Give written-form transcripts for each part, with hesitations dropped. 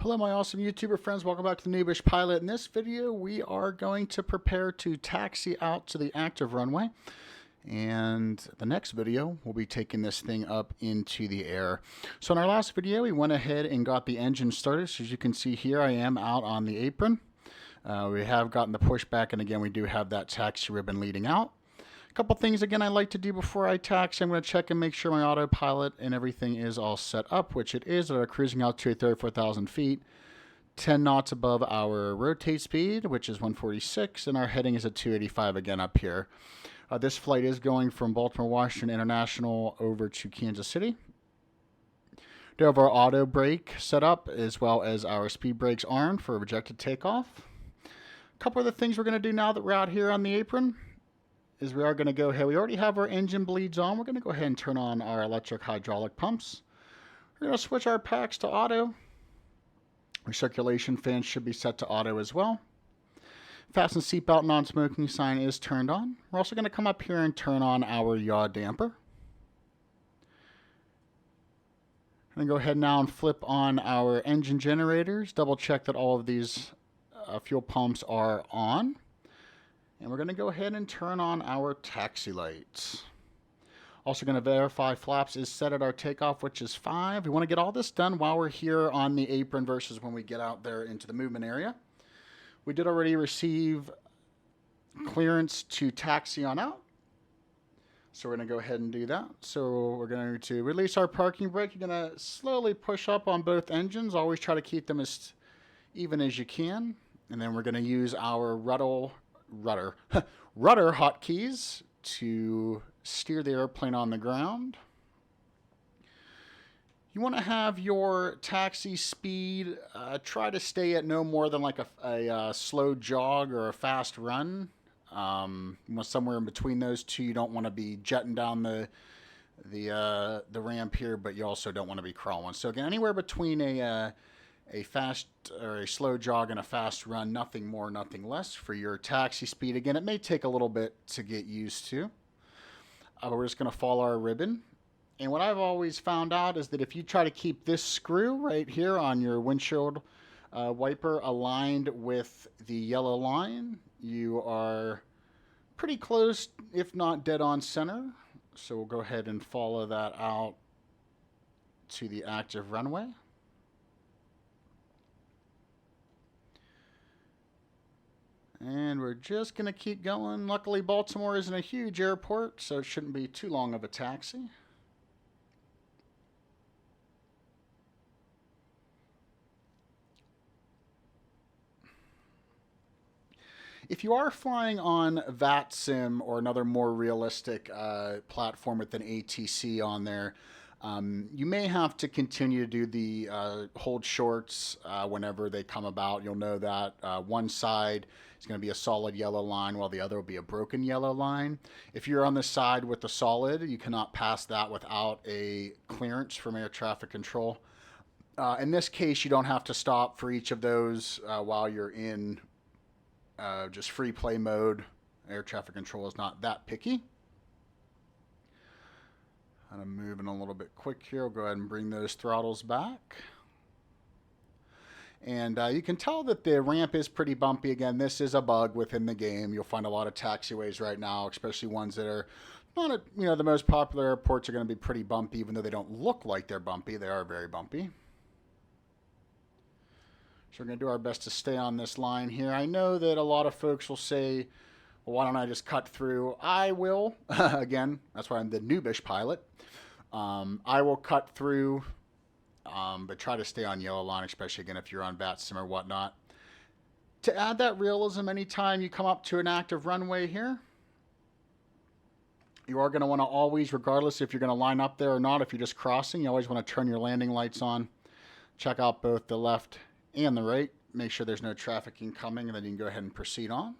Hello my awesome YouTuber friends, welcome back to the Noobish Pilot. In this video we are going to prepare to taxi out to the active runway, and the next video we'll be taking this thing up into the air. So in our last video we went ahead and got the engine started. So as you can see here, I am out on the apron. We have gotten the pushback, and again we do have that taxi ribbon leading out. A couple things again I like to do before I taxi. I'm going to check and make sure my autopilot and everything is all set up, which it is. We're cruising out to 34,000 feet, 10 knots above our rotate speed, which is 146, and our heading is at 285 again up here. This flight is going from Baltimore, Washington International over to Kansas City. We have our auto brake set up as well as our speed brakes armed for a rejected takeoff. A couple of the things we're going to do now that we're out here on the apron is we are going to go ahead. We already have our engine bleeds on. We're going to go ahead and turn on our electric hydraulic pumps. We're going to switch our packs to auto. Our circulation fan should be set to auto as well. Fasten seatbelt non-smoking sign is turned on. We're also going to come up here and turn on our yaw damper. I'm going to go ahead now and flip on our engine generators. Double check that all of these fuel pumps are on. And we're going to go ahead and turn on our taxi lights. Also going to verify flaps is set at our takeoff, which is 5. We want to get all this done while we're here on the apron versus when we get out there into the movement area. We did already receive clearance to taxi on out. So we're going to go ahead and do that. So we're going to release our parking brake. You're going to slowly push up on both engines. Always try to keep them as even as you can. And then we're going to use our rudder hotkeys to steer the airplane on the ground. You want to have your taxi speed try to stay at no more than like a slow jog or a fast run. Somewhere in between those two. You don't want to be jetting down the ramp here, but you also don't want to be crawling. So again, anywhere between a fast or a slow jog and a fast run, nothing more, nothing less for your taxi speed. Again, it may take a little bit to get used to. But we're just going to follow our ribbon. And what I've always found out is that if you try to keep this screw right here on your windshield wiper aligned with the yellow line, you are pretty close, if not dead on center. So we'll go ahead and follow that out to the active runway. And we're just going to keep going. Luckily, Baltimore isn't a huge airport, so it shouldn't be too long of a taxi. If you are flying on VATSIM or another more realistic platform with an ATC on there, you may have to continue to do the hold shorts whenever they come about. You'll know that one side is going to be a solid yellow line while the other will be a broken yellow line. If you're on the side with the solid, you cannot pass that without a clearance from air traffic control. In this case, you don't have to stop for each of those while you're in just free play mode. Air traffic control is not that picky. I'm moving a little bit quick here. We'll go ahead and bring those throttles back. And you can tell that the ramp is pretty bumpy. Again, this is a bug within the game. You'll find a lot of taxiways right now, especially ones that are not at, the most popular airports, are going to be pretty bumpy, even though they don't look like they're bumpy. They are very bumpy. So we're going to do our best to stay on this line here. I know that a lot of folks will say, well, why don't I just cut through? I will. Again, that's why I'm the Noobish Pilot. I will cut through, but try to stay on yellow line, especially, again, if you're on VATSIM or whatnot. To add that realism, anytime you come up to an active runway here, you are going to want to always, regardless if you're going to line up there or not, if you're just crossing, you always want to turn your landing lights on. Check out both the left and the right. Make sure there's no traffic incoming, and then you can go ahead and proceed on.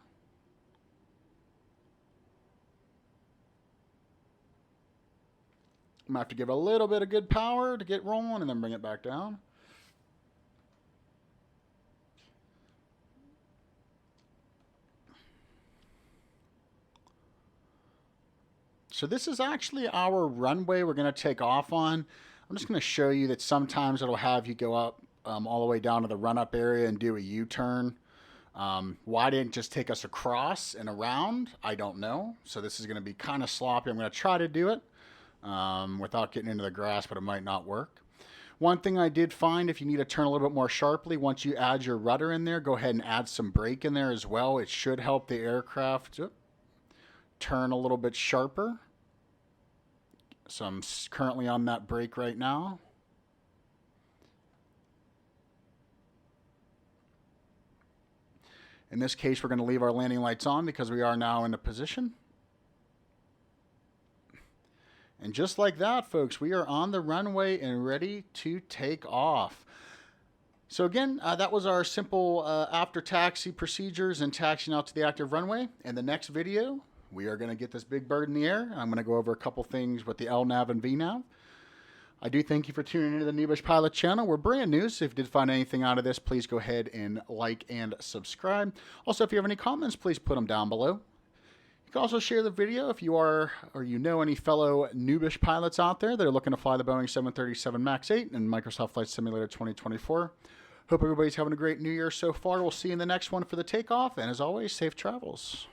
I'm going to have to give it a little bit of good power to get rolling and then bring it back down. So this is actually our runway we're going to take off on. I'm just going to show you that sometimes it'll have you go up all the way down to the run-up area and do a U-turn. Why didn't it just take us across and around? I don't know. So this is going to be kind of sloppy. I'm going to try to do it without getting into the grass, but it might not work. One thing I did find, if you need to turn a little bit more sharply, once you add your rudder in there, go ahead and add some brake in there as well. It should help the aircraft turn a little bit sharper. So I'm currently on that brake right now. In this case, we're going to leave our landing lights on because we are now in a position. And just like that, folks, we are on the runway and ready to take off. So again, that was our simple after taxi procedures and taxiing out to the active runway. In the next video, we are going to get this big bird in the air. I'm going to go over a couple things with the LNAV and VNAV. I do thank you for tuning into the Newish Pilot channel. We're brand new, so if you did find anything out of this, please go ahead and like and subscribe. Also, if you have any comments, please put them down below. You can also share the video if you are or you know any fellow noobish pilots out there that are looking to fly the Boeing 737 MAX 8 and Microsoft Flight Simulator 2024. Hope everybody's having a great new year so far. We'll see you in the next one for the takeoff, and as always, safe travels.